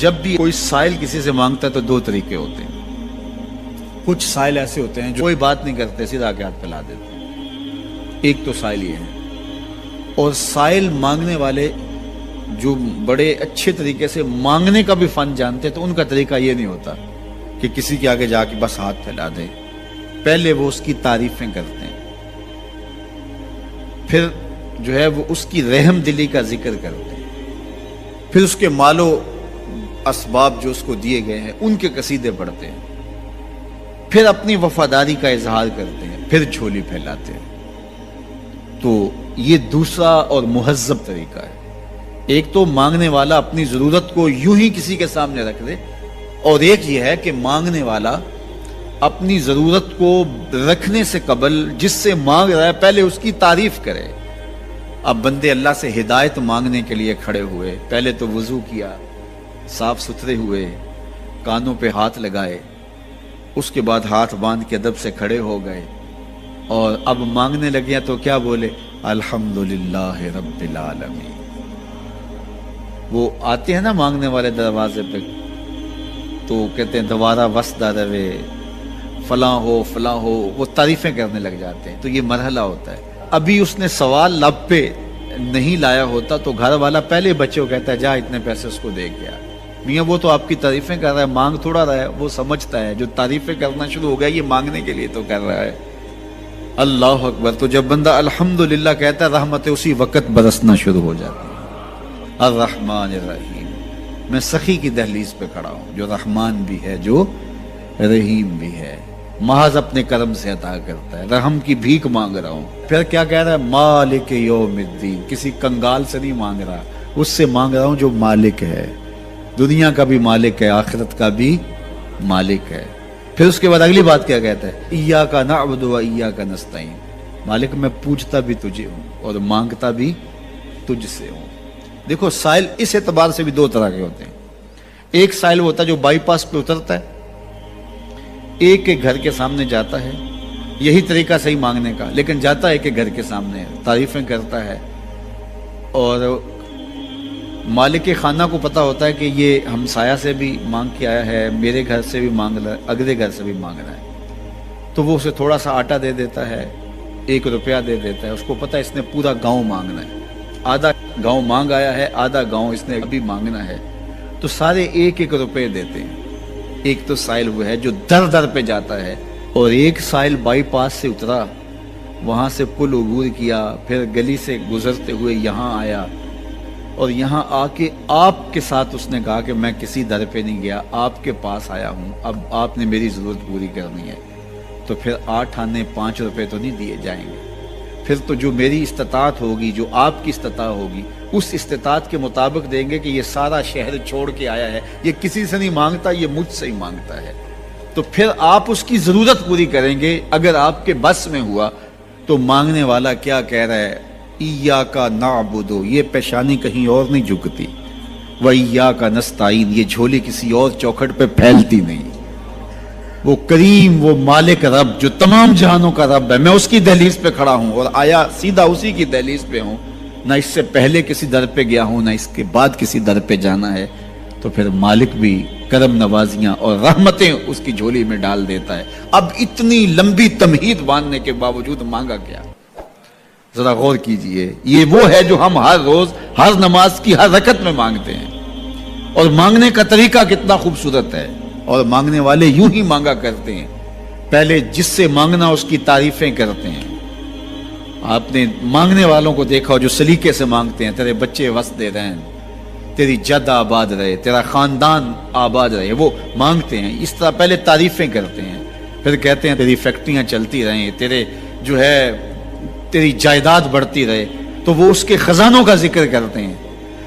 جب بھی کوئی سائل کسی سے مانگتا ہے تو دو طریقے ہوتے ہیں. کچھ سائل ایسے ہوتے ہیں جو کوئی بات نہیں کرتے، سیدھا کے ہاتھ پھیلا دیتے ہیں. ایک تو سائل یہ ہے. اور سائل مانگنے والے جو بڑے اچھے طریقے سے مانگنے کا بھی فن جانتے ہیں تو ان کا طریقہ یہ نہیں ہوتا کہ کسی کے آگے جا کے بس ہاتھ پھیلا دیں. پہلے وہ اس کی تعریفیں کرتے ہیں، پھر جو ہے وہ اس کی رحم دلی کا ذکر کرتے ہیں، پھر اس کے مال و اسباب جو اس کو دیے گئے ہیں ان کے قصیدے پڑھتے ہیں، پھر اپنی وفاداری کا اظہار کرتے ہیں، پھر جھولی پھیلاتے ہیں. تو یہ دوسرا اور مہذب طریقہ ہے. ایک تو مانگنے والا اپنی ضرورت کو یوں ہی کسی کے سامنے رکھ دے، اور ایک یہ ہے کہ مانگنے والا اپنی ضرورت کو رکھنے سے قبل جس سے مانگ رہا ہے پہلے اس کی تعریف کرے. اب بندے اللہ سے ہدایت مانگنے کے لیے کھڑے ہوئے، پہلے تو وضو کیا، صاف ستھرے ہوئے، کانوں پہ ہاتھ لگائے، اس کے بعد ہاتھ باندھ کے ادب سے کھڑے ہو گئے، اور اب مانگنے لگے تو کیا بولے؟ الحمدللہ رب العالمین. وہ آتے ہیں نا مانگنے والے دروازے پہ تو کہتے ہیں دوبارہ وسدہ روے، فلاں ہو فلاں ہو، وہ تعریفیں کرنے لگ جاتے ہیں. تو یہ مرحلہ ہوتا ہے. ابھی اس نے سوال لب پہ نہیں لایا ہوتا تو گھر والا پہلے بچے کو کہتا ہے جا اتنے پیسے اس کو دے گیا. میاں وہ تو آپ کی تعریفیں کر رہا ہے، مانگ تھوڑا رہا ہے. وہ سمجھتا ہے جو تعریفیں کرنا شروع ہو گیا یہ مانگنے کے لیے تو کر رہا ہے. اللہ اکبر. تو جب بندہ الحمدللہ کہتا ہے رحمتیں اسی وقت برسنا شروع ہو جاتی ہیں. الرحمن الرحیم. میں سخی کی دہلیز پہ کھڑا ہوں جو رحمان بھی ہے جو رحیم بھی ہے، محض اپنے کرم سے عطا کرتا ہے. رحم کی بھیک مانگ رہا ہوں. پھر کیا کہہ رہا ہے؟ مالک یوم الدین. کسی کنگال سے نہیں مانگ رہا، اس سے مانگ رہا ہوں جو مالک ہے، دنیا کا بھی مالک ہے، آخرت کا بھی مالک ہے. پھر اس کے بعد اگلی بات کیا کہتا ہے؟ ایاک نعبد و ایاک نستعین. مالک میں پوچھتا بھی تجھے ہوں اور مانگتا بھی تجھ سے ہوں. دیکھو سائل اس اعتبار سے بھی دو طرح کے ہوتے ہیں. ایک سائل ہوتا ہے جو بائی پاس پہ اترتا ہے، ایک کے گھر کے سامنے جاتا ہے، یہی طریقہ صحیح مانگنے کا، لیکن جاتا ہے کہ گھر کے سامنے تعریفیں کرتا ہے، اور مالک خانہ کو پتہ ہوتا ہے کہ یہ ہمسایہ سے بھی مانگ کے آیا ہے، میرے گھر سے بھی مانگ رہا ہے، اگلے گھر سے بھی مانگ رہا ہے. تو وہ اسے تھوڑا سا آٹا دے دیتا ہے، 1 روپیہ دے دیتا ہے. اس کو پتہ ہے اس نے پورا گاؤں مانگنا ہے، آدھا گاؤں مانگ آیا ہے، آدھا گاؤں اس نے ابھی مانگنا ہے. تو سارے 1-1 روپے دیتے ہیں. ایک تو سائل وہ ہے جو در در پہ جاتا ہے، اور ایک سائل بائی پاس سے اترا، وہاں سے پل عبور کیا، پھر گلی سے گزرتے ہوئے یہاں آیا، اور یہاں آ کے آپ کے ساتھ اس نے کہا کہ میں کسی در پہ نہیں گیا، آپ کے پاس آیا ہوں، اب آپ نے میری ضرورت پوری کرنی ہے. تو پھر 8 آنے 5 روپے تو نہیں دیے جائیں گے. پھر تو جو میری استطاعت ہوگی، جو آپ کی استطاعت ہوگی، اس استطاعت کے مطابق دیں گے کہ یہ سارا شہر چھوڑ کے آیا ہے، یہ کسی سے نہیں مانگتا، یہ مجھ سے ہی مانگتا ہے. تو پھر آپ اس کی ضرورت پوری کریں گے. اگر آپ کے بس میں ہوا تو مانگنے والا کیا کہہ رہا ہے؟ ایاک نعبد. یہ پیشانی کہیں اور نہیں جھکتی، و ایاک نستعین. یہ جھولی کسی اور چوکھٹ پہ پھیلتی نہیں. وہ کریم، وہ مالک رب جو تمام جہانوں کا رب ہے، میں اس کی دہلیز پہ کھڑا ہوں اور آیا سیدھا اسی کی دہلیز پہ ہوں. نہ اس سے پہلے کسی در پہ گیا ہوں، نہ اس کے بعد کسی در پہ جانا ہے. تو پھر مالک بھی کرم نوازیاں اور رحمتیں اس کی جھولی میں ڈال دیتا ہے. اب اتنی لمبی تمہید باندھنے کے باوجود مانگا کیا؟ ذرا غور کیجئے. یہ وہ ہے جو ہم ہر روز ہر نماز کی ہر رکعت میں مانگتے ہیں، اور مانگنے کا طریقہ کتنا خوبصورت ہے. اور مانگنے والے یوں ہی مانگا کرتے ہیں. پہلے جس سے مانگنا اس کی تعریفیں کرتے ہیں. آپ نے مانگنے والوں کو دیکھا جو سلیقے سے مانگتے ہیں، تیرے بچے وسدے رہیں، تیری جد آباد رہے، تیرا خاندان آباد رہے. وہ مانگتے ہیں اس طرح، پہلے تعریفیں کرتے ہیں، پھر کہتے ہیں تیری فیکٹریاں چلتی رہیں، تیرے جو ہے تیری جائیداد بڑھتی رہے. تو وہ اس کے خزانوں کا ذکر کرتے ہیں،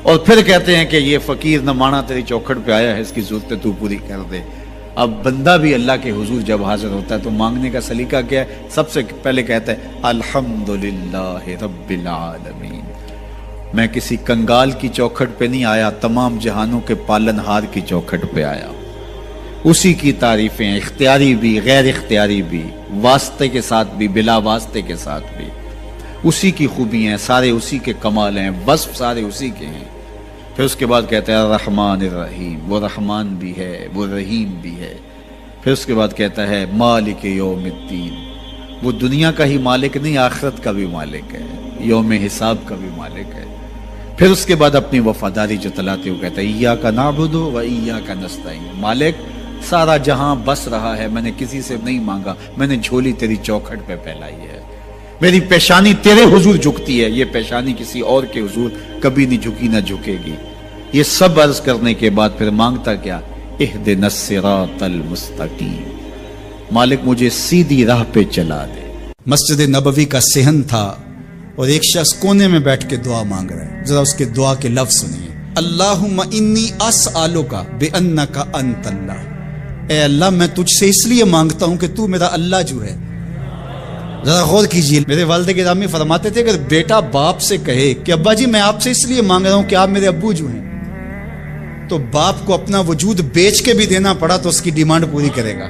اور پھر کہتے ہیں کہ یہ فقیر نہ مانا تیری چوکھٹ پہ آیا ہے، اس کی ضرورتیں تو پوری کر دے. اب بندہ بھی اللہ کے حضور جب حاضر ہوتا ہے تو مانگنے کا سلیقہ کیا ہے؟ سب سے پہلے کہتا ہے الحمدللہ رب العالمین. میں کسی کنگال کی چوکھٹ پہ نہیں آیا، تمام جہانوں کے پالن ہار کی چوکھٹ پہ آیا. اسی کی تعریفیں اختیاری بھی غیر اختیاری بھی، واسطے کے ساتھ بھی بلا واسطے کے ساتھ بھی. اسی کی خوبی ہیں، سارے اسی کے کمال ہیں، وصف سارے اسی کے ہیں. پھر اس کے بعد کہتا ہے الرحمن الرحیم، وہ رحمان بھی ہے وہ رحیم بھی ہے۔ پھر اس کے بعد کہتا ہے مالک یوم الدین، وہ دنیا کا ہی مالک نہیں، آخرت کا بھی مالک ہے، یوم حساب کا بھی مالک ہے۔ پھر اس کے بعد اپنی وفاداری جتلاتے ہوئے کہتا ہے ایاک نعبد و ایاک نستعین، مالک سارا جہاں بس رہا ہے، میں نے کسی سے نہیں مانگا، میں نے جھولی تیری چوکھٹ پہ پھیلائی ہے، میری پیشانی تیرے حضور جھکتی ہے، یہ پیشانی کسی اور کے حضور کبھی نہیں جھکی نہ جھکے گی۔ یہ سب عرض کرنے کے بعد پھر مانگتا کیا؟ اہدنا الصراط المستقیم، مالک مجھے سیدھی راہ پہ چلا دے۔ مسجد نبوی کا صحن تھا اور ایک شخص کونے میں بیٹھ کے دعا مانگ رہا ہے، ذرا اس کے دعا کے لفظ سنیے۔ اللہم انی اسألک بانک انت اللہ، اے اللہ میں تجھ سے اس لیے مانگتا ہوں کہ تو میرا اللہ جو ہے۔ ذرا غور کیجئے، میرے والد گرامی فرماتے تھے اگر بیٹا باپ سے کہے کہ ابا جی میں آپ سے اس لیے مانگ رہا ہوں کہ آپ میرے ابو جو ہیں، تو باپ کو اپنا وجود بیچ کے بھی دینا پڑا تو اس کی ڈیمانڈ پوری کرے گا،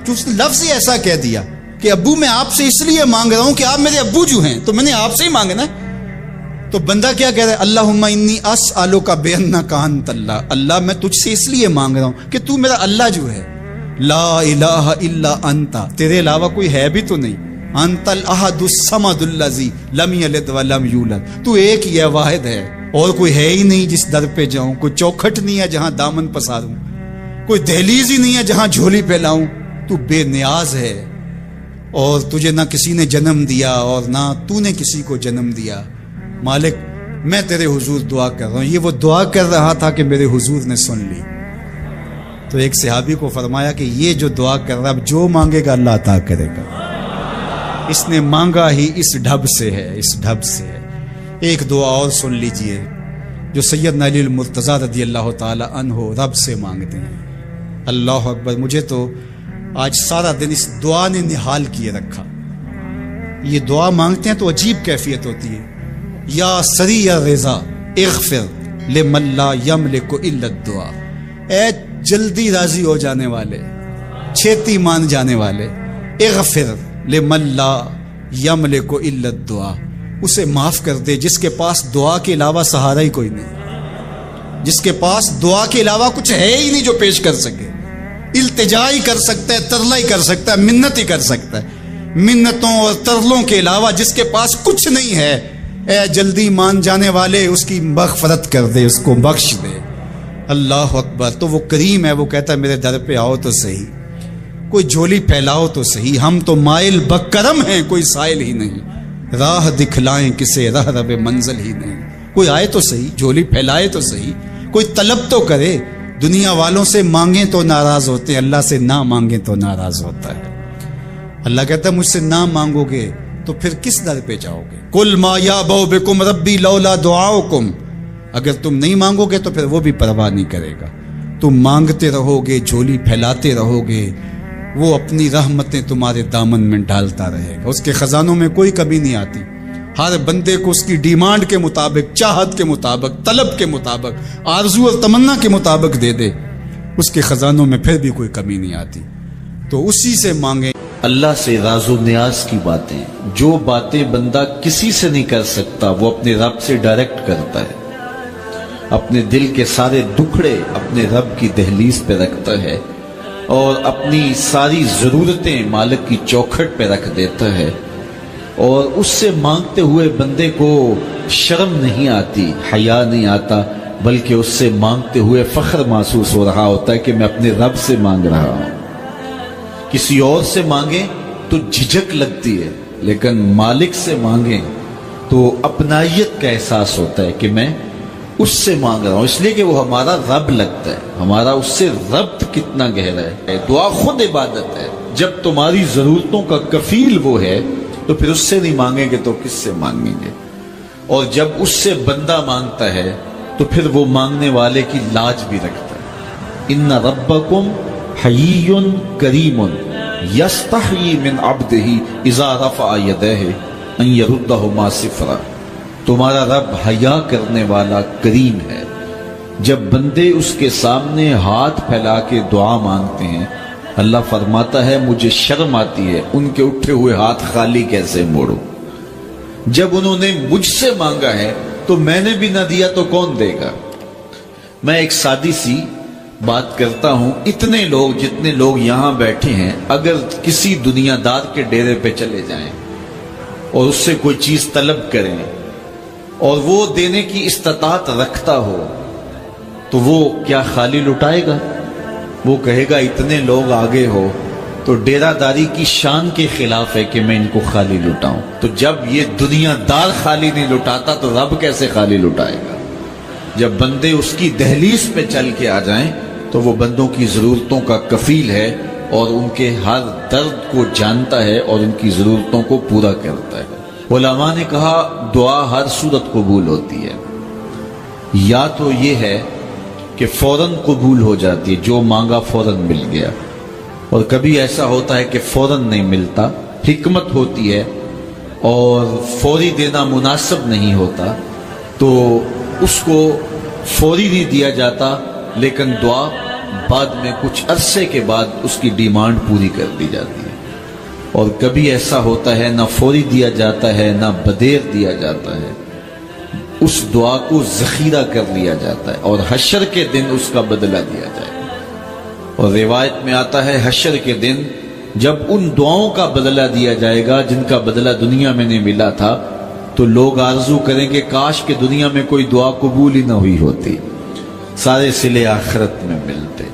کہ اس نے لفظ ہی ایسا کہہ دیا کہ ابو میں آپ سے اس لیے مانگ رہا ہوں کہ آپ میرے ابو جو ہیں، تو میں نے آپ سے ہی مانگنا ہے۔ تو بندہ کیا کہہ رہا ہے؟ اللہم انی اسألک بانک انت اللہ، اللہ میں تجھ سے اس لیے مانگ رہا ہوں کہ تو میرا اللہ جو ہے، لا الہ الا انت، تیرے علاوہ کوئی ہے بھی تو نہیں، انت الاحد الصمد الذی لم یلد ولم یولد، تو ایک ہی ہے، واحد ہے، اور کوئی ہے ہی نہیں جس در پہ جاؤں، کوئی چوکھٹ نہیں ہے جہاں دامن پساروں، کوئی دہلیز ہی نہیں ہے جہاں جھولی پھیلاؤں، تو بے نیاز ہے، اور تجھے نہ کسی نے جنم دیا اور نہ تو نے کسی کو جنم دیا۔ مالک میں تیرے حضور دعا کر رہا ہوں۔ یہ وہ دعا کر رہا تھا کہ میرے حضور نے سن لی۔ تو ایک صحابی کو فرمایا کہ یہ جو دعا کر رہا اب جو مانگے گا اللہ عطا کرے گا، اس نے مانگا ہی اس ڈھب سے ہے، اس ڈھب سے ہے۔ ایک دعا اور سن لیجئے جو سیدنا علی المرتضیٰ رضی اللہ تعالی عنہ رب سے مانگتے ہیں۔ اللہ اکبر، مجھے تو آج سارا دن اس دعا نے نحال کیے رکھا۔ یہ دعا مانگتے ہیں تو عجیب کیفیت ہوتی ہے۔ یا سریع الرضا اغفر لمن لا یملک الا الدعاء، اے جلدی راضی ہو جانے والے، چھیتی مان جانے والے، اغفر لمن لا یملک الا الدعاء، اسے معاف کر دے جس کے پاس دعا کے علاوہ سہارا ہی کوئی نہیں، جس کے پاس دعا کے علاوہ کچھ ہے ہی نہیں جو پیش کر سکے، التجا ہی کر سکتا ہے، ترلا ہی کر سکتا ہے، منت ہی کر سکتا ہے، منتوں اور ترلوں کے علاوہ جس کے پاس کچھ نہیں ہے، اے جلدی مان جانے والے اس کی مغفرت کر دے، اس کو بخش دے۔ اللہ اکبر۔ تو وہ کریم ہے، وہ کہتا ہے میرے در پہ آؤ تو صحیح، کوئی جھولی پھیلاؤ تو صحیح، ہم تو مائل بکرم ہیں، کوئی سائل ہی نہیں، راہ دکھلائیں کسے راہ رب منزل ہی نہیں، کوئی آئے تو صحیح، جھولی پھیلائے تو صحیح، کوئی طلب تو کرے۔ دنیا والوں سے مانگیں تو ناراض ہوتے ہیں، اللہ سے نہ مانگیں تو ناراض ہوتا ہے۔ اللہ کہتا ہے مجھ سے نہ مانگو گے تو پھر کس در پہ جاؤ گے؟ قل ما یعبؤ بکم ربی لولا دعاؤکم، اگر تم نہیں مانگو گے تو پھر وہ بھی پرواہ نہیں کرے گا، تم مانگتے رہو گے، جھولی پھیلاتے رہو گے، وہ اپنی رحمتیں تمہارے دامن میں ڈالتا رہے گا، اس کے خزانوں میں کوئی کمی نہیں آتی، ہر بندے کو اس کی ڈیمانڈ کے مطابق، چاہت کے مطابق، طلب کے مطابق، آرزو اور تمنا کے مطابق دے دے، اس کے خزانوں میں پھر بھی کوئی کمی نہیں آتی۔ تو اسی سے مانگیں۔ اللہ سے راز و نیاز کی باتیں، جو باتیں بندہ کسی سے نہیں کر سکتا وہ اپنے رب سے ڈائریکٹ کرتا ہے، اپنے دل کے سارے دکھڑے اپنے رب کی دہلیز پہ رکھتا ہے، اور اپنی ساری ضرورتیں مالک کی چوکھٹ پہ رکھ دیتا ہے، اور اس سے مانگتے ہوئے بندے کو شرم نہیں آتی، حیا نہیں آتا، بلکہ اس سے مانگتے ہوئے فخر محسوس ہو رہا ہوتا ہے کہ میں اپنے رب سے مانگ رہا ہوں۔ کسی اور سے مانگیں تو جھجک لگتی ہے، لیکن مالک سے مانگیں تو اپنائیت کا احساس ہوتا ہے کہ میں اس سے مانگ رہا ہوں، اس لیے کہ وہ ہمارا رب لگتا ہے، ہمارا اس سے ربط کتنا گہرا ہے۔ دعا خود عبادت ہے، جب تمہاری ضرورتوں کا کفیل وہ ہے تو پھر اس سے نہیں مانگیں گے تو کس سے مانگیں گے؟ اور جب اس سے بندہ مانگتا ہے تو پھر وہ مانگنے والے کی لاج بھی رکھتا ہے۔ ان ربکم حیی کریم یستحیی من عبدہ اذا رفع یدیہ ان یردہما صفرا، تمہارا رب حیا کرنے والا کریم ہے، جب بندے اس کے سامنے ہاتھ پھیلا کے دعا مانگتے ہیں اللہ فرماتا ہے مجھے شرم آتی ہے ان کے اٹھے ہوئے ہاتھ خالی کیسے موڑوں، جب انہوں نے مجھ سے مانگا ہے تو میں نے بھی نہ دیا تو کون دے گا؟ میں ایک سادی سی بات کرتا ہوں، اتنے لوگ جتنے لوگ یہاں بیٹھے ہیں اگر کسی دنیا دار کے ڈیرے پہ چلے جائیں اور اس سے کوئی چیز طلب کریں اور وہ دینے کی استطاعت رکھتا ہو تو وہ کیا خالی لٹائے گا؟ وہ کہے گا اتنے لوگ آگے ہو تو ڈیرہ داری کی شان کے خلاف ہے کہ میں ان کو خالی لٹاؤں۔ تو جب یہ دنیا دار خالی نہیں لٹاتا تو رب کیسے خالی لٹائے گا؟ جب بندے اس کی دہلیز پہ چل کے آ جائیں تو وہ بندوں کی ضرورتوں کا کفیل ہے اور ان کے ہر درد کو جانتا ہے اور ان کی ضرورتوں کو پورا کرتا ہے۔ علماء نے کہا دعا ہر صورت قبول ہوتی ہے، یا تو یہ ہے کہ فوراً قبول ہو جاتی ہے، جو مانگا فوراً مل گیا، اور کبھی ایسا ہوتا ہے کہ فوراً نہیں ملتا، حکمت ہوتی ہے اور فوری دینا مناسب نہیں ہوتا تو اس کو فوری نہیں دیا جاتا، لیکن دعا بعد میں کچھ عرصے کے بعد اس کی ڈیمانڈ پوری کر دی جاتی ہے۔ اور کبھی ایسا ہوتا ہے نہ فوری دیا جاتا ہے نہ بدیر دیا جاتا ہے، اس دعا کو ذخیرہ کر لیا جاتا ہے اور حشر کے دن اس کا بدلہ دیا جائے گا۔ اور روایت میں آتا ہے حشر کے دن جب ان دعاؤں کا بدلہ دیا جائے گا جن کا بدلہ دنیا میں نہیں ملا تھا تو لوگ آرزو کریں گے کاش کہ دنیا میں کوئی دعا قبول ہی نہ ہوئی ہوتی، سارے صلے آخرت میں ملتے۔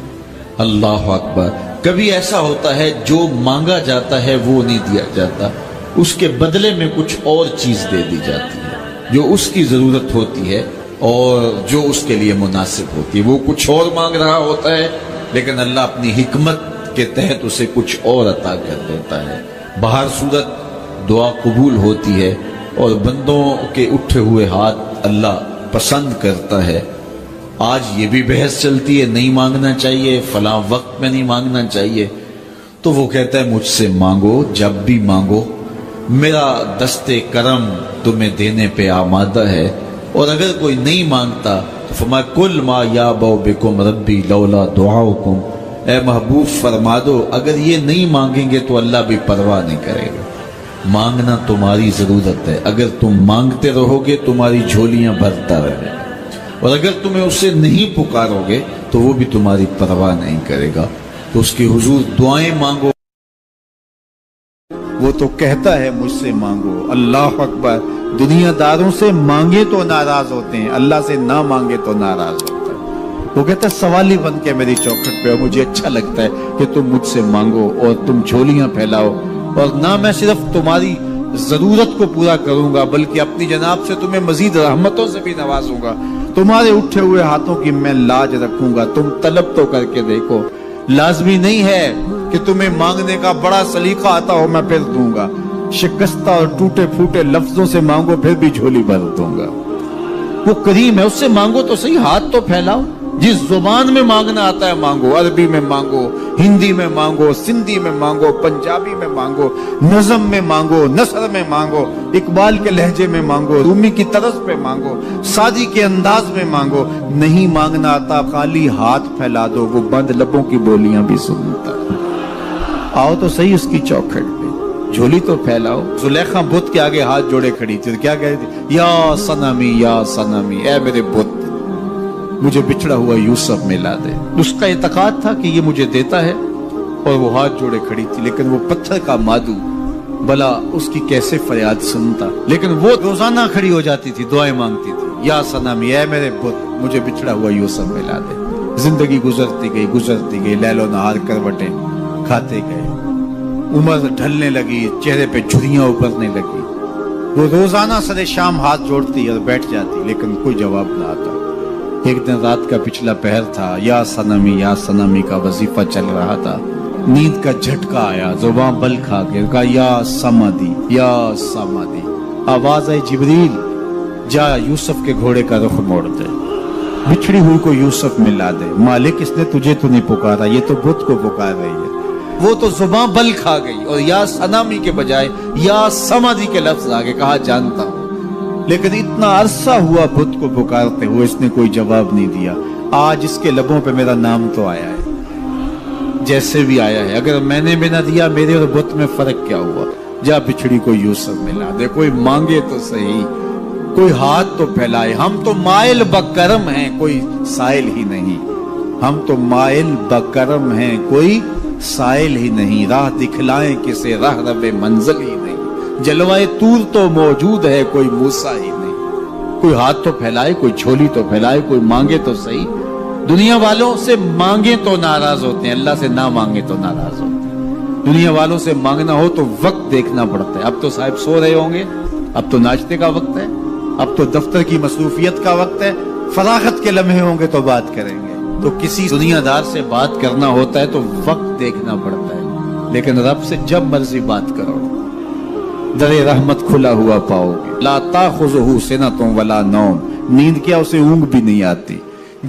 اللہ اکبر۔ کبھی ایسا ہوتا ہے جو مانگا جاتا ہے وہ نہیں دیا جاتا، اس کے بدلے میں کچھ اور چیز دے دی جاتی ہے جو اس کی ضرورت ہوتی ہے اور جو اس کے لیے مناسب ہوتی ہے۔ وہ کچھ اور مانگ رہا ہوتا ہے لیکن اللہ اپنی حکمت کے تحت اسے کچھ اور عطا کر دیتا ہے۔ بہر صورت دعا قبول ہوتی ہے اور بندوں کے اٹھے ہوئے ہاتھ اللہ پسند کرتا ہے۔ آج یہ بھی بحث چلتی ہے نہیں مانگنا چاہیے، فلاں وقت میں نہیں مانگنا چاہیے، تو وہ کہتا ہے مجھ سے مانگو جب بھی مانگو، میرا دست کرم تمہیں دینے پہ آمادہ ہے۔ اور اگر کوئی نہیں مانگتا تو فرمایا کل ما یابو بکم ربی لولا دعاؤکم، اے محبوب فرما دو اگر یہ نہیں مانگیں گے تو اللہ بھی پرواہ نہیں کرے گا۔ مانگنا تمہاری ضرورت ہے، اگر تم مانگتے رہو گے تمہاری جھولیاں بھرتا رہے گا، اور اگر تمہیں اسے نہیں پکارو گے تو وہ بھی تمہاری پرواہ نہیں کرے گا۔ تو اس کی حضور دعائیں مانگو، وہ تو کہتا ہے مجھ سے مانگو۔ اللہ اکبر۔ دنیا داروں سے مانگے تو ناراض ہوتے ہیں، اللہ سے نہ مانگے تو ناراض ہوتا ہے۔ وہ کہتا ہے سوالی بن کے میری چوکھٹ پہ، اور مجھے اچھا لگتا ہے کہ تم مجھ سے مانگو اور تم جھولیاں پھیلاؤ، اور نہ میں صرف تمہاری ضرورت کو پورا کروں گا بلکہ اپنی جناب سے تمہیں مزید رحمتوں سے بھی نوازوں گا۔ تمہارے اٹھے ہوئے ہاتھوں کی میں لاج رکھوں گا، تم طلب تو کر کے دیکھو۔ لازمی نہیں ہے کہ تمہیں مانگنے کا بڑا سلیقہ آتا ہو میں پھر دوں گا، شکستہ اور ٹوٹے پھوٹے لفظوں سے مانگو پھر بھی جھولی بھر دوں گا۔ وہ کریم ہے، اس سے مانگو تو صحیح، ہاتھ تو پھیلاؤ۔ جس زبان میں مانگنا آتا ہے مانگو، عربی میں مانگو، ہندی میں مانگو، سندھی میں مانگو، پنجابی میں مانگو، نظم میں مانگو، نثر میں مانگو، اقبال کے لہجے میں مانگو، رومی کی طرز پہ مانگو، سادی کے انداز میں مانگو۔ نہیں مانگنا آتا خالی ہاتھ پھیلا دو، وہ بند لبوں کی بولیاں بھی سنتا ہے۔ آؤ تو صحیح اس کی چوکھٹ پہ، جھولی تو پھیلاؤ۔ زلیخا بت کے آگے ہاتھ جوڑے کھڑی تھی، کیا کہتی تھی؟ یا صنمی یا صنمی، اے میرے بت مجھے بچھڑا ہوا یوسف ملا دے۔ اس کا اعتقاد تھا کہ یہ مجھے دیتا ہے، اور وہ ہاتھ جوڑے کھڑی تھی، لیکن وہ پتھر کا مادو بلا اس کی کیسے فریاد سنتا۔ لیکن وہ روزانہ کھڑی ہو جاتی تھی، دعائیں مانگتی تھی، یا صنمی اے میرے بت مجھے بچھڑا ہوا یوسف ملا دے۔ زندگی گزرتی گئی، لیل و نہار کروٹیں کھاتے گئے، عمر ڈھلنے لگی، چہرے پہ جھریاں ابھرنے لگی۔ وہ روزانہ سر شام ہاتھ جوڑتی اور بیٹھ جاتی، لیکن کوئی جواب نہ آتا۔ ایک دن رات کا پچھلا پہر تھا، یا صنمی کا وظیفہ چل رہا تھا، نیند کا جھٹکا آیا، زباں بل کھا کے کہا یا سمادی یا سمادی۔ آواز آئی جبریل جا یوسف کے گھوڑے کا رخ موڑ دے، بچھڑی ہوئی کو یوسف ملا دے۔ مالک اس نے تجھے تو نہیں پکارا، یہ تو بت کو پکار رہی ہے۔ وہ تو زباں بل کھا گئی اور یا صنمی کے بجائے یا سمادی کے لفظ آگے کہا جانتا ہوں، لیکن اتنا عرصہ ہوا بت کو پکارتے ہوئے اس نے کوئی جواب نہیں دیا۔ آج اس کے لبوں پہ میرا نام تو آیا ہے، جیسے بھی آیا ہے، اگر میں نے بھی نہ دیا میرے اور بت میں فرق کیا ہوا؟ جا بچھڑی کو یوسف ملا دے، کوئی مانگے تو صحیح۔ کوئی ہاتھ تو پھیلائے. ہم تو مائل بکرم ہیں کوئی سائل ہی نہیں. ہم تو مائل بکرم ہیں کوئی سائل ہی نہیں. راہ دکھلائیں کسے راہ رب منزل ہی نہیں. جلوائے طور تو موجود ہے کوئی موسیٰ ہی نہیں. کوئی ہاتھ تو پھیلائے, کوئی جھولی تو پھیلائے, کوئی مانگے تو صحیح. دنیا والوں سے مانگے تو ناراض ہوتے ہیں, اللہ سے نہ مانگے تو ناراض ہوتے ہیں. دنیا والوں سے مانگنا ہو تو وقت دیکھنا پڑتا ہے. اب تو صاحب سو رہے ہوں گے, اب تو ناشتے کا وقت ہے, اب تو دفتر کی مصروفیت کا وقت ہے, فراغت کے لمحے ہوں گے تو بات کریں گے. تو کسی دنیا دار سے بات کرنا ہوتا ہے تو وقت دیکھنا پڑتا ہے. لیکن رب سے جب مرضی بات کرو در رحمت کھلا ہوا پاؤ گے. لا تاخذہ سنۃ ولا نوم, نیند کیا اسے اونگ بھی نہیں آتی.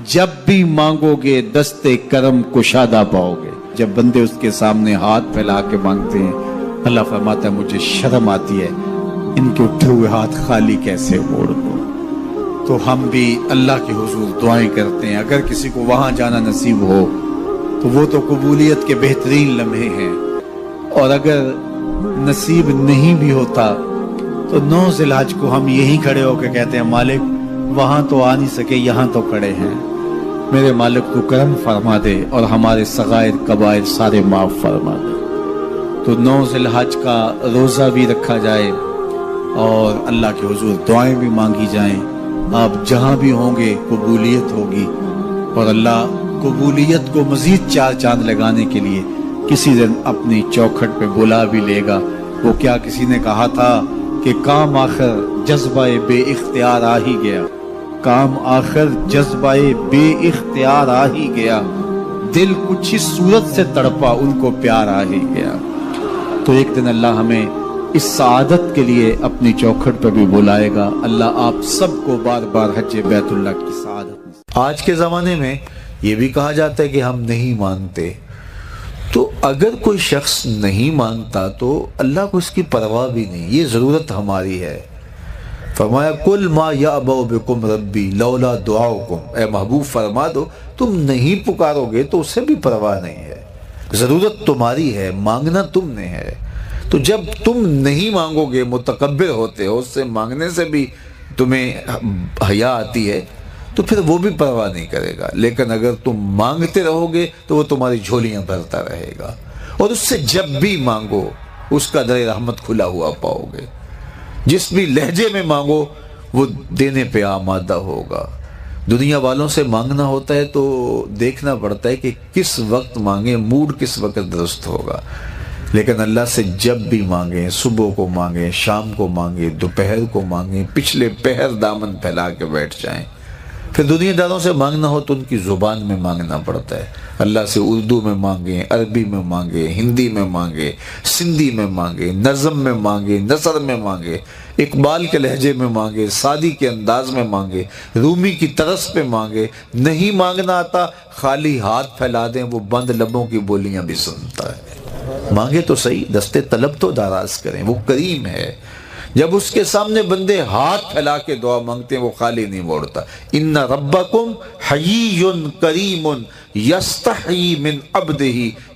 جب بھی مانگو گے دستے کرم کشادہ پاؤ گے. جب بندے اس کے سامنے ہاتھ پھیلا کے مانگتے ہیں, اللہ فرماتا ہے مجھے شرم آتی ہے ان کے اٹھے ہوئے ہاتھ خالی کیسے موڑ دوں. تو ہم بھی اللہ کے حضور دعائیں کرتے ہیں. اگر کسی کو وہاں جانا نصیب ہو تو وہ تو قبولیت کے بہترین لمحے ہیں, اور اگر نصیب نہیں بھی ہوتا تو 9 ذی الحج کو ہم یہیں کھڑے ہو کے کہتے ہیں مالک وہاں تو آ نہیں سکے, یہاں تو کھڑے ہیں, میرے مالک تو کرم فرما دے اور ہمارے صغائر کبائر سارے معاف فرما دے. تو 9 ذی الحج کا روزہ بھی رکھا جائے اور اللہ کے حضور دعائیں بھی مانگی جائیں. آپ جہاں بھی ہوں گے قبولیت ہوگی, اور اللہ قبولیت کو مزید 4 چاند لگانے کے لیے کسی دن اپنی چوکھٹ پہ بلا بھی لے گا. وہ کیا کسی نے کہا تھا کہ کام آخر جذبہ بے اختیار آ ہی گیا, کام آخر جذبہ بے اختیار آ ہی گیا, دل کچھ اس صورت سے تڑپا ان کو پیار آ ہی گیا. تو ایک دن اللہ ہمیں اس سعادت کے لیے اپنی چوکھٹ پہ بھی بلائے گا. اللہ آپ سب کو بار بار حج بیت اللہ کی سعادت. آج کے زمانے میں یہ بھی کہا جاتا ہے کہ ہم نہیں مانگتے. تو اگر کوئی شخص نہیں مانگتا تو اللہ کو اس کی پرواہ بھی نہیں, یہ ضرورت ہماری ہے. فرمایا کل ما یعبأ بکم ربی لولا دعاؤکم, اے محبوب فرما دو تم نہیں پکارو گے تو اسے بھی پرواہ نہیں ہے. ضرورت تمہاری ہے, مانگنا تم نے ہے. تو جب تم نہیں مانگو گے, متکبر ہوتے ہو, اس سے مانگنے سے بھی تمہیں حیا آتی ہے, تو پھر وہ بھی پرواہ نہیں کرے گا. لیکن اگر تم مانگتے رہو گے تو وہ تمہاری جھولیاں بھرتا رہے گا, اور اس سے جب بھی مانگو اس کا در رحمت کھلا ہوا پاؤ گے. جس بھی لہجے میں مانگو وہ دینے پہ آمادہ ہوگا. دنیا والوں سے مانگنا ہوتا ہے تو دیکھنا پڑتا ہے کہ کس وقت مانگیں, موڈ کس وقت درست ہوگا. لیکن اللہ سے جب بھی مانگیں, صبح کو مانگیں, شام کو مانگیں, دوپہر کو مانگیں, پچھلے پہر دامن پھیلا کے بیٹھ جائیں. پھر دنیا داروں سے مانگنا ہو تو ان کی زبان میں مانگنا پڑتا ہے. اللہ سے اردو میں مانگیں, عربی میں مانگیں, ہندی میں مانگیں, سندھی میں مانگیں, نظم میں مانگیں, نثر میں مانگیں, اقبال کے لہجے میں مانگیں, سعدی کے انداز میں مانگیں, رومی کی طرز پہ مانگیں. نہیں مانگنا آتا خالی ہاتھ پھیلا دیں, وہ بند لبوں کی بولیاں بھی سنتا ہے. مانگے تو صحیح, دستے طلب تو دراز کریں, وہ کریم ہے. جب اس کے سامنے بندے ہاتھ پھیلا کے دعا مانگتے ہیں وہ خالی نہیں موڑتا. ان ربکم حیی کریم یستحیی من عبدہ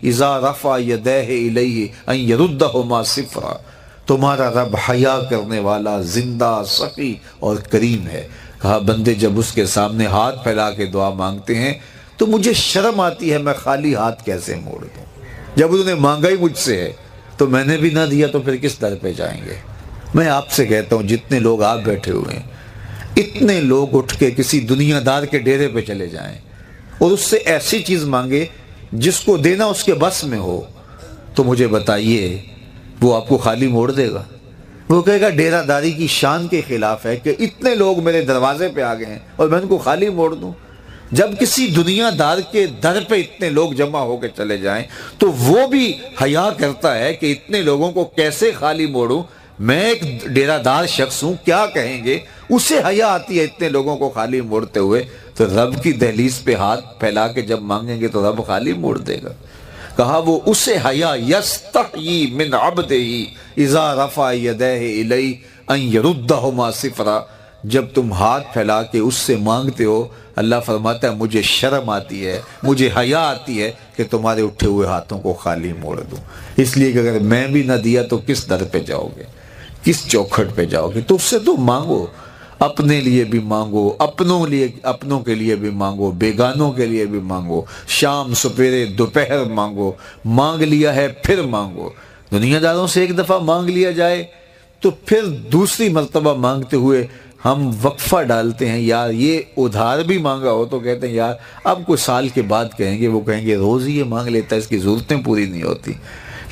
اذا رفع یدیہ الیہ ان یردہما صفرا. تمہارا رب حیا کرنے والا, زندہ, سخی اور کریم ہے. کہا بندے جب اس کے سامنے ہاتھ پھیلا کے دعا مانگتے ہیں تو مجھے شرم آتی ہے, میں خالی ہاتھ کیسے موڑ دوں. جب انہوں نے مانگا ہی مجھ سے ہے تو میں نے بھی نہ دیا تو پھر کس در پہ جائیں گے. میں آپ سے کہتا ہوں جتنے لوگ آپ بیٹھے ہوئے ہیں, اتنے لوگ اٹھ کے کسی دنیا دار کے ڈیرے پہ چلے جائیں اور اس سے ایسی چیز مانگے جس کو دینا اس کے بس میں ہو, تو مجھے بتائیے وہ آپ کو خالی موڑ دے گا؟ وہ کہے گا ڈیرہ داری کی شان کے خلاف ہے کہ اتنے لوگ میرے دروازے پہ آ گئے ہیں اور میں ان کو خالی موڑ دوں. جب کسی دنیا دار کے در پہ اتنے لوگ جمع ہو کے چلے جائیں تو وہ بھی حیا کرتا ہے کہ اتنے لوگوں کو کیسے خالی موڑوں, میں ایک ڈیرہ دار شخص ہوں, کیا کہیں گے. اسے حیا آتی ہے اتنے لوگوں کو خالی موڑتے ہوئے. تو رب کی دہلیز پہ ہاتھ پھیلا کے جب مانگیں گے تو رب خالی موڑ دے گا. کہا وہ اسے حیا یستحیی من عبدہ اذا رفع یدیہ الیہ ان یردہما صفرا. جب تم ہاتھ پھیلا کے اس سے مانگتے ہو, اللہ فرماتا ہے مجھے شرم آتی ہے, مجھے حیا آتی ہے کہ تمہارے اٹھے ہوئے ہاتھوں کو خالی موڑ دوں. اس لیے کہ اگر میں بھی نہ دیا تو کس در پہ جاؤ گے, کس چوکھٹ پہ جاؤ گے؟ تو اس سے تو مانگو. اپنے لیے بھی مانگو، اپنوں کے لیے بھی مانگو، بیگانوں کے لیے بھی مانگو، شام سپیرے دوپہر مانگو، مانگ لیا ہے پھر مانگو۔ دنیا داروں سے ایک دفعہ مانگ لیا جائے تو پھر دوسری مرتبہ مانگتے ہوئے ہم وقفہ ڈالتے ہیں، یار یہ ادھار بھی مانگا ہو تو کہتے ہیں یار اب کچھ سال کے بعد کہیں گے، وہ کہیں گے روز ہی یہ مانگ لیتا ہے، اس کی ضرورتیں پوری نہیں ہوتی۔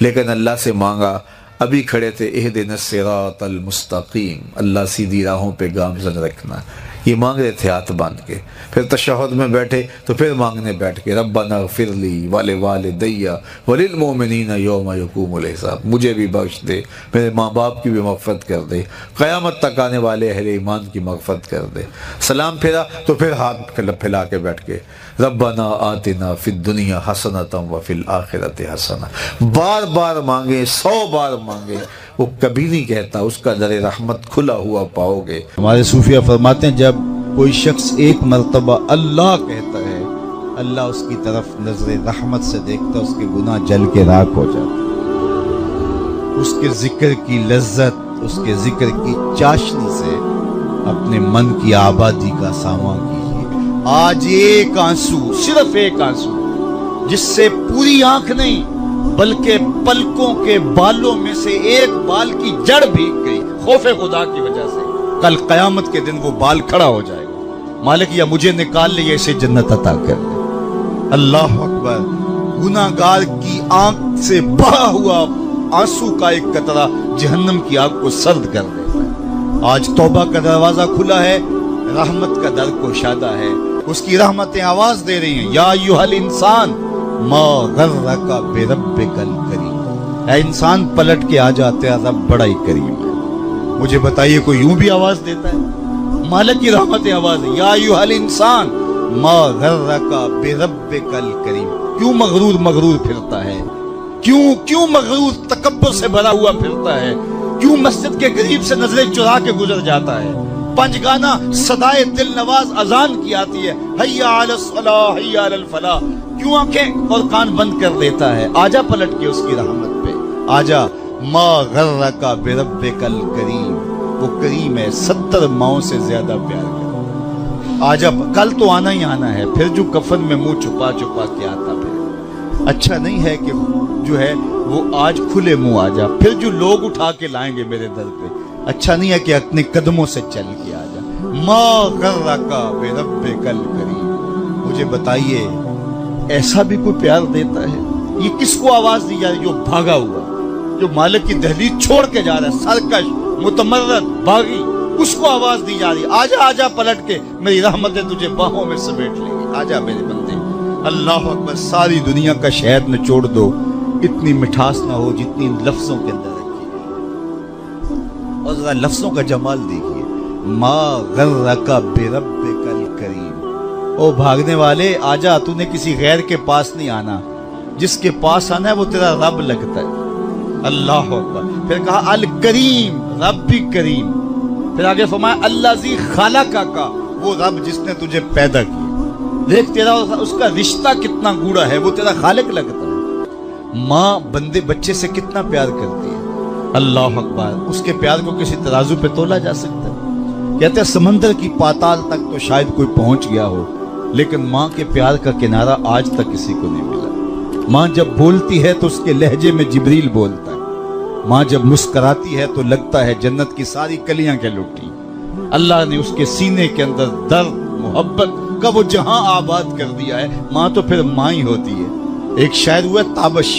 لیکن اللہ سے مانگا، ابھی کھڑے تھے اہدنا الصراط المستقیم، اللہ سیدھی راہوں پہ گامزن رکھنا، یہ مانگ رہے تھے ہاتھ باندھ کے۔ پھر تشہد میں بیٹھے تو پھر مانگنے بیٹھ کے ربنا اغفر لی ولوالدی وللمؤمنین یوم یقوم الحساب، مجھے بھی بخش دے، میرے ماں باپ کی بھی مغفرت کر دے، قیامت تک آنے والے اہل ایمان کی مغفرت کر دے۔ سلام پھیرا تو پھر ہاتھ پھیلا کے بیٹھ کے ربنا آتنا فی الدنیا حسنۃ وفی الآخرۃ حسنۃ، بار بار مانگے، 100 بار مانگے، وہ کبھی نہیں کہتا اس کا در رحمت کھلا ہوا پاؤ گے۔ ہمارے صوفیہ فرماتے ہیں جب کوئی شخص ایک مرتبہ اللہ کہتا ہے، اللہ اس کی طرف نظر رحمت سے دیکھتا ہے، اس کے گناہ جل کے راکھ ہو جاتے ہیں۔ اس کے ذکر کی لذت، اس کے ذکر کی چاشنی سے اپنے من کی آبادی کا سامان کیجیے۔ آج ایک آنسو، صرف ایک آنسو، جس سے پوری آنکھ نہیں بلکہ پلکوں کے بالوں میں سے ایک بال کی جڑ بھیگ گئی خوف خدا کی وجہ سے، کل قیامت کے دن وہ بال کھڑا ہو جائے گا، مالک یا مجھے نکال لے یا اسے جنت عطا کر دے۔ اللہ اکبر، گناہگار کی آنکھ سے بہا ہوا آنسو کا ایک قطرہ جہنم کی آگ کو سرد کر دیتا ہے۔ آج توبہ کا دروازہ کھلا ہے، رحمت کا در کشادہ ہے، اس کی رحمتیں آواز دے رہی ہیں، یا ایھا الانسان ما غرک بربک الکریم، اے انسان پلٹ کے آ جاتے ہیں، رب بڑا ہی کریم ہے۔ مجھے بتائیے کوئی یوں بھی آواز دیتا ہے؟ مالک کی رحمت آواز ہے، یا ایھا الانسان ما غرک بربک الکریم۔ کیوں مغرور پھرتا ہے؟ کیوں مغرور تکبر سے بھرا ہوا پھرتا ہے؟ کیوں مسجد کے قریب سے نظریں چرا کے گزر جاتا ہے؟ پنج گانا صدائے دل نواز اذان کی آتی ہے، حی علی الصلاح حی علی الفلاح، کیوں آنکھیں اور کان بند کر لیتا ہے؟ آجا پلٹ کے اس کی رحمت پہ، آجا۔ ما غرک بربک الکریم، وہ کریم ہے، 70 ماؤں سے زیادہ پیار کرتا۔ آجا، کل تو آنا ہی آنا ہے، پھر جو کفن میں منہ چھپا کے آتا پھر اچھا نہیں ہے کہ جو ہے وہ آج کھلے منہ آجا، پھر جو لوگ اٹھا کے لائیں گے میرے در پہ، اچھا نہیں ہے کہ اپنے قدموں سے چل کے آجا۔ ما غرک بربک الکریم، مجھے بتائیے ایسا بھی کوئی پیار دیتا ہے؟ یہ کس کو آواز دی جا رہی؟ جو بھاگا ہوا، جو مالک کی دہلیز چھوڑ کے جا رہا ہے، سرکش، متمرد، باغی، اس کو آواز دی جا رہی ہے، آجا پلٹ کے، میری رحمتیں تجھے باہوں میں سمیٹ لیں گی، آجا میرے بندے۔ اللہ اکبر، ساری دنیا کا شہد نچوڑ دو، اتنی مٹھاس نہ ہو جتنی لفظوں کے اندر رکھی ہے۔ اور ذرا لفظوں کا جمال دیکھیے، ما غرک بربک الکریم، او بھاگنے والے آجا، تو نے کسی غیر کے پاس نہیں آنا، جس کے پاس آنا ہے وہ تیرا رب لگتا ہے۔ اللہ اکبر، پھر کہا الکریم، رب بھی کریم، پھر آگے فرمایا الذی خلقک کا، وہ رب جس نے تجھے پیدا کیا۔ دیکھ تیرا اس کا رشتہ کتنا گوڑا ہے، وہ تیرا خالق لگتا ہے۔ ماں بندے بچے سے کتنا پیار کرتی ہے، اللہ اکبر، اس کے پیار کو کسی ترازو پہ تولا جا سکتا ہے؟ کہتے ہیں سمندر کی پاتال تک تو شاید کوئی پہنچ گیا ہو، لیکن ماں کے پیار کا کنارہ آج تک کسی کو نہیں ملا۔ ماں جب بولتی ہے تو اس کے لہجے میں جبریل بولتا ہے، ماں جب مسکراتی ہے تو لگتا ہے جنت کی ساری کلیاں کے لٹی۔ اللہ نے اس کے سینے کے اندر درد محبت کا وہ جہاں آباد کر دیا ہے۔ ماں تو پھر ماں ہی ہوتی ہے۔ ایک شاعر ہوا تابش،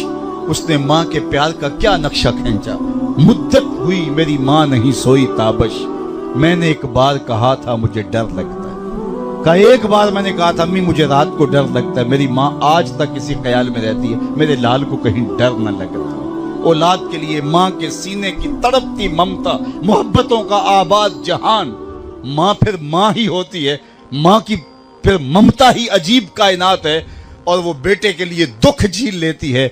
اس نے ماں کے پیار کا کیا نقشہ کھینچا، مدت ہوئی میری ماں نہیں سوئی تابش، میں نے ایک بار کہا تھا مجھے ڈر لگتا ہے، ایک بار میں نے کہا تھا امی مجھے رات کو ڈر لگتا ہے، میری ماں آج تک اسی خیال میں رہتی ہے میرے لال کو کہیں ڈر نہ لگ رہا۔ اولاد کے لیے ماں کے سینے کی تڑپتی ممتا، محبتوں کا آباد جہان، ماں پھر ماں ہی ہوتی ہے، ماں کی پھر ممتا ہی عجیب کائنات ہے، اور وہ بیٹے کے لیے دکھ جھیل لیتی ہے،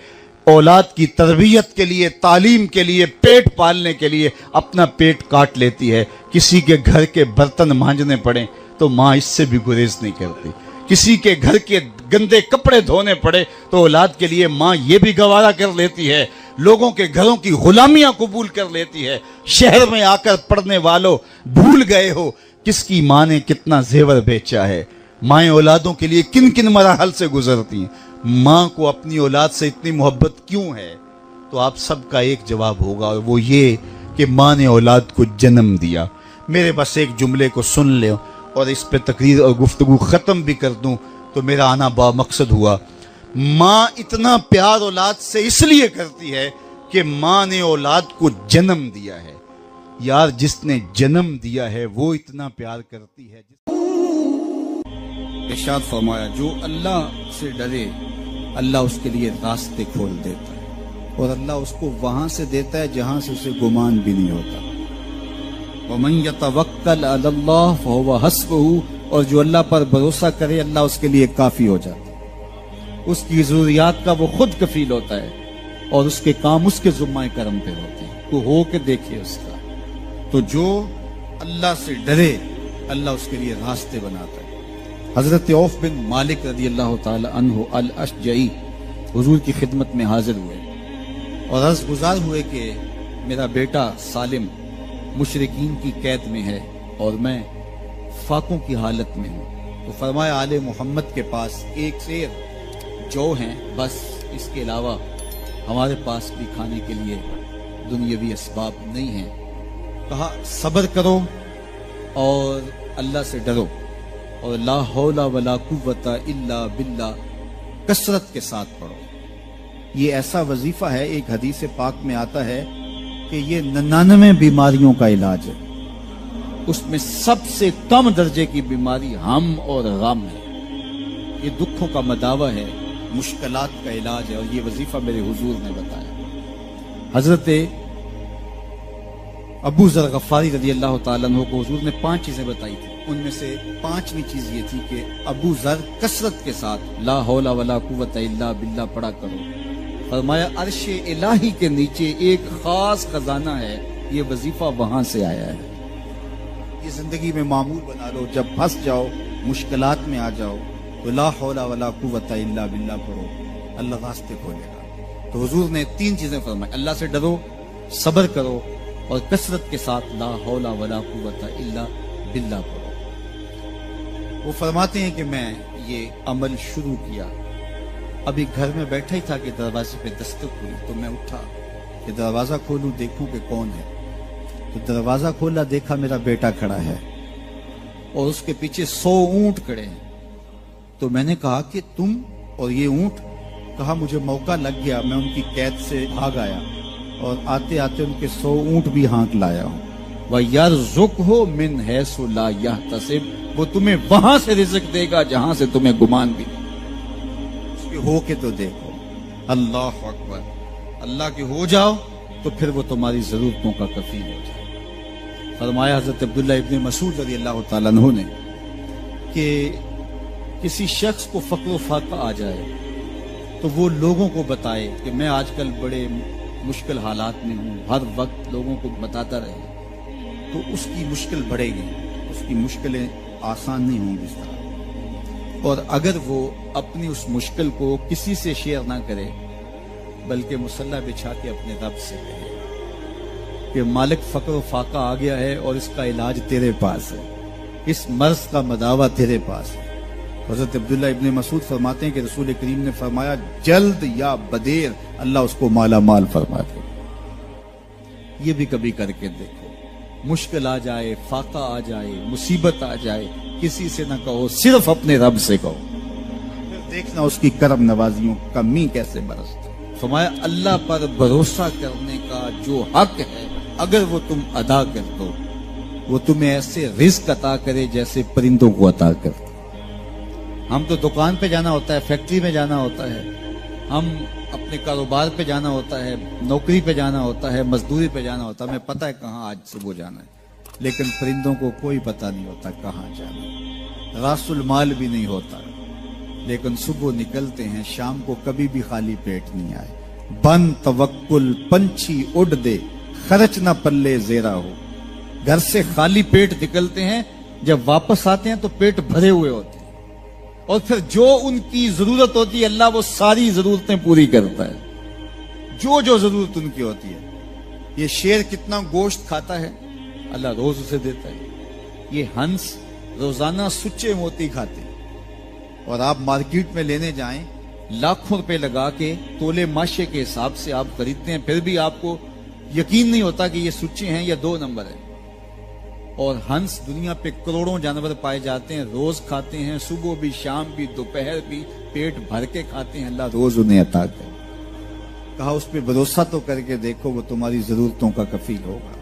اولاد کی تربیت کے لیے، تعلیم کے لیے، پیٹ پالنے کے لیے اپنا پیٹ کاٹ لیتی ہے۔ کسی کے گھر کے برتن مانجنے پڑیں تو ماں اس سے بھی گریز نہیں کرتی، کسی کے گھر کے گندے کپڑے دھونے پڑے تو اولاد کے لیے ماں یہ بھی گوارا کر لیتی ہے، لوگوں کے گھروں کی غلامیاں قبول کر لیتی ہے۔ شہر میں آ کر پڑھنے والوں بھول گئے ہو کس کی ماں نے کتنا زیور بیچا ہے، مائیں اولادوں کے لیے کن کن مراحل سے گزرتی ہیں، ماں کو اپنی اولاد سے اتنی محبت کیوں ہے؟ تو آپ سب کا ایک جواب ہوگا، اور وہ یہ کہ ماں نے اولاد کو جنم دیا۔ میرے بس ایک جملے کو سن لے اور اس پہ تقریر اور گفتگو ختم بھی کر دوں تو میرا آنا با مقصد ہوا۔ ماں اتنا پیار اولاد سے اس لیے کرتی ہے کہ ماں نے اولاد کو جنم دیا ہے۔ یار جس نے جنم دیا ہے وہ اتنا پیار کرتی ہے۔ ارشاد فرمایا جو اللہ سے ڈرے اللہ اس کے لیے راستے کھول دیتا ہے، اور اللہ اس کو وہاں سے دیتا ہے جہاں سے اسے گمان بھی نہیں ہوتا۔ وَمَن يَتَوَكَّلْ عَلَى اللَّهِ فَهُوَ حَسْبُهُ، اور جو اللہ پر بھروسہ کرے اللہ اس کے لیے کافی ہو جاتا ہے، اس کی ضروریات کا وہ خود کفیل ہوتا ہے، اور اس کے کام اس کے ذمہ کرم پہ ہوتے ہیں، تو ہو کے دیکھے اس کا۔ تو جو اللہ سے ڈرے اللہ اس کے لیے راستے بناتا ہے۔ حضرت عوف بن مالک رضی اللہ تعالی عنہ الاشجعی حضور کی خدمت میں حاضر ہوئے اور عرض گزار ہوئے کہ میرا بیٹا سالم مشرکین کی قید میں ہے اور میں فاقوں کی حالت میں ہوں، تو فرمایا آل محمد کے پاس ایک سیر جو ہیں، بس اس کے علاوہ ہمارے پاس بھی کھانے کے لیے دنیاوی اسباب نہیں ہیں۔ کہا صبر کرو اور اللہ سے ڈرو، اور لا حول ولا قوت الا باللہ کثرت کے ساتھ پڑھو۔ یہ ایسا وظیفہ ہے، ایک حدیث پاک میں آتا ہے کہ یہ 99 بیماریوں کا علاج ہے، اس میں سب سے کم درجے کی بیماری ہم اور غم ہے۔ یہ دکھوں کا مداوع ہے، مشکلات کا علاج ہے، اور یہ وظیفہ میرے حضور نے بتایا۔ حضرت ابو ذر غفاری رضی اللہ تعالیٰ عنہ کو حضور نے 5 چیزیں بتائی تھی، ان میں سے 5ویں چیز یہ تھی کہ ابو ذر کثرت کے ساتھ لا حول ولا قوت الا باللہ پڑھا کرو۔ فرمایا عرش الہی کے نیچے ایک خاص خزانہ ہے، یہ وظیفہ وہاں سے آیا ہے۔ یہ زندگی میں معمول بنا لو، جب پھنس جاؤ مشکلات میں آ جاؤ تو لا حول ولا قوت الا باللہ پڑھو، اللہ راستے کھولے گا۔ تو حضور نے 3 چیزیں فرمائی، اللہ سے ڈرو، صبر کرو، اور کثرت کے ساتھ لا حول ولا قوت الا باللہ پڑھو۔ وہ فرماتے ہیں کہ میں یہ عمل شروع کیا، ابھی گھر میں بیٹھا ہی تھا کہ دروازے پہ دستک ہوئی، تو میں اٹھا کہ دروازہ کھولوں دیکھوں کہ کون ہے۔ تو دروازہ کھولا، دیکھا میرا بیٹا کھڑا ہے اور اس کے پیچھے 100 اونٹ کھڑے ہیں۔ تو میں نے کہا کہ تم اور یہ اونٹ؟ کہا مجھے موقع لگ گیا، میں ان کی قید سے بھاگ آیا اور آتے آتے ان کے 100 اونٹ بھی ہانک لایا ہوں۔ وَيَرْزُقْهُ مِنْ حَيْثُ لَا يَحْتَسِبُ، وہ تمہیں وہاں سے رزق دے گا جہاں سے تمہیں گمان بھی نہیں۔ اس کے ہو کے تو دیکھو، اللہ اکبر، اللہ کے ہو جاؤ تو پھر وہ تمہاری ضرورتوں کا کفیل ہو جائے۔ فرمایا حضرت عبداللہ ابن مسعود رضی اللہ تعالیٰ عنہ نے کہ کسی شخص کو فقر و فاقہ آ جائے تو وہ لوگوں کو بتائے کہ میں آج کل بڑے مشکل حالات میں ہوں، ہر وقت لوگوں کو بتاتا رہے تو اس کی مشکل بڑھے گی، اس کی مشکلیں آسان نہیں ہوں گی اس طرح۔ اور اگر وہ اپنی اس مشکل کو کسی سے شیئر نہ کرے بلکہ مصلی بچھا کے اپنے رب سے کہے کہ مالک فقر و فاقہ آ گیا ہے اور اس کا علاج تیرے پاس ہے، اس مرض کا مداوع تیرے پاس ہے۔ حضرت عبداللہ ابن مسعود فرماتے ہیں کہ رسول کریم نے فرمایا جلد یا بدیر اللہ اس کو مالا مال فرما دے۔ یہ بھی کبھی کر کے دیکھو، مشکل آ جائے، فاقہ آ جائے، مصیبت آ جائے، کسی سے نہ کہو، صرف اپنے رب سے کہو، پھر دیکھنا اس کی کرم نوازیوں کا می کیسے برستا۔ فرمایا اللہ پر بھروسہ کرنے کا جو حق ہے اگر وہ تم ادا کر دو، وہ تمہیں ایسے رزق عطا کرے جیسے پرندوں کو عطا کرتا۔ ہم تو دکان پہ جانا ہوتا ہے، فیکٹری میں جانا ہوتا ہے، ہم اپنے کاروبار پہ جانا ہوتا ہے، نوکری پہ جانا ہوتا ہے، مزدوری پہ جانا ہوتا ہے، ہمیں پتہ ہے کہاں آج صبح جانا ہے، لیکن پرندوں کو کوئی پتہ نہیں ہوتا کہاں جانا ہے، راس المال بھی نہیں ہوتا، لیکن صبح نکلتے ہیں، شام کو کبھی بھی خالی پیٹ نہیں آئے۔ بن توکل پنچھی اڑ دے، خرچ نہ پلے زیرا ہو۔ گھر سے خالی پیٹ نکلتے ہیں، جب واپس آتے ہیں تو پیٹ بھرے ہوئے ہوتے ہیں، اور پھر جو ان کی ضرورت ہوتی ہے اللہ وہ ساری ضرورتیں پوری کرتا ہے، جو ضرورت ان کی ہوتی ہے۔ یہ شیر کتنا گوشت کھاتا ہے اللہ روز اسے دیتا ہے، یہ ہنس روزانہ سچے موتی کھاتے ہیں، اور آپ مارکیٹ میں لینے جائیں لاکھوں روپے لگا کے تولے ماشے کے حساب سے آپ خریدتے ہیں، پھر بھی آپ کو یقین نہیں ہوتا کہ یہ سچے ہیں یا 2 نمبر ہیں۔ اور ہنس دنیا پہ کروڑوں جانور پائے جاتے ہیں، روز کھاتے ہیں، صبح بھی، شام بھی، دوپہر بھی، پیٹ بھر کے کھاتے ہیں، اللہ روز انہیں عطا کرے۔ کہا اس پہ بھروسہ تو کر کے دیکھو، وہ تمہاری ضرورتوں کا کفیل ہوگا۔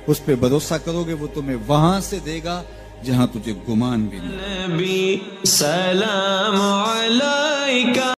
اس پہ بھروسہ کرو گے وہ تمہیں وہاں سے دے گا جہاں تجھے گمان بھی نہیں۔ نبی سلام علیکہ